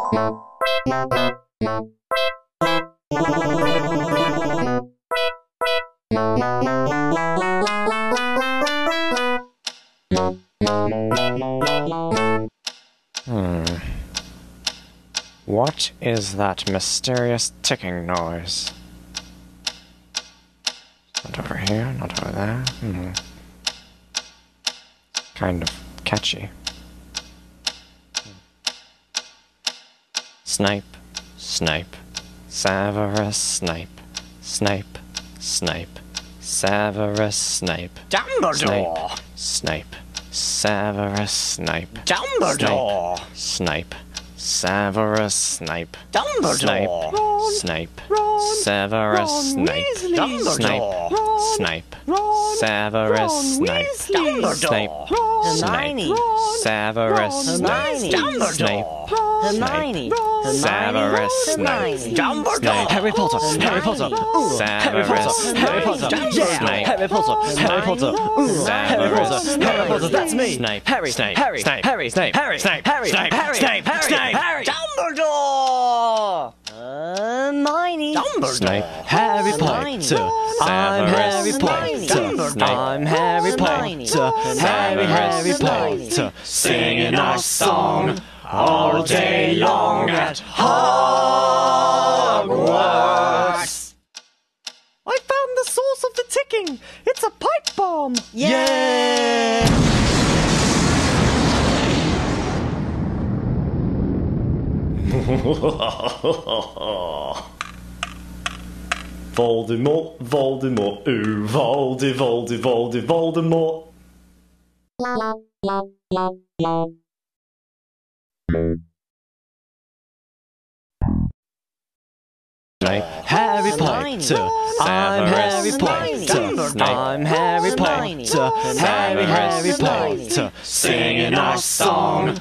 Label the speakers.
Speaker 1: What is that mysterious ticking noise? Not over here, not over there. Kind of catchy. Snipe, snipe, Severus Snape. Snape, Snape, Severus Snape.
Speaker 2: Dumbledore!
Speaker 1: Snape, Severus Snape.
Speaker 2: Dumbledore!
Speaker 1: Snape, Severus Snape.
Speaker 2: Dumbledore!
Speaker 1: Snape,
Speaker 2: Ron,
Speaker 1: Severus
Speaker 2: Ron
Speaker 1: Snape.
Speaker 2: Weasley.
Speaker 1: Snape,
Speaker 2: Ron,
Speaker 1: Snape,
Speaker 2: Ron,
Speaker 1: Severus
Speaker 2: Ron
Speaker 1: Snape.
Speaker 2: Weasley.
Speaker 1: Snape,
Speaker 2: Ron,
Speaker 1: Snape,
Speaker 2: Ron,
Speaker 1: Severus
Speaker 2: Ron
Speaker 1: Snape.
Speaker 2: Weasley.
Speaker 1: Snape,
Speaker 2: Hermione.
Speaker 1: Severus Snape.
Speaker 2: Dumbledore.
Speaker 3: Harry Potter, Harry Potter, Harry Potter, Harry Potter, yeah, Harry Potter, Harry Potter, Harry Potter, Harry Potter, that's me.
Speaker 1: Snape,
Speaker 3: Harry,
Speaker 1: Snape,
Speaker 3: Harry,
Speaker 1: Snape,
Speaker 3: Harry,
Speaker 1: Snape,
Speaker 3: Harry,
Speaker 1: Snape,
Speaker 3: Harry,
Speaker 1: Snape,
Speaker 3: Harry,
Speaker 1: Snape,
Speaker 3: Harry,
Speaker 1: Harry.
Speaker 2: Dumbledore.
Speaker 4: Hermione.
Speaker 2: Dumbledore.
Speaker 3: Harry
Speaker 4: Hermione.
Speaker 3: Potter, I'm Harry Potter, I'm Harry Potter, Harry Potter, singing our song all day long at Hogwarts. I found the source of the ticking. It's a pipe bomb.
Speaker 4: Yay!
Speaker 3: Voldemort, Voldemort, ooh, Voldemort. Harry Potter, I'm Harry Potter, I'm Harry Potter, Harry Potter, singing our song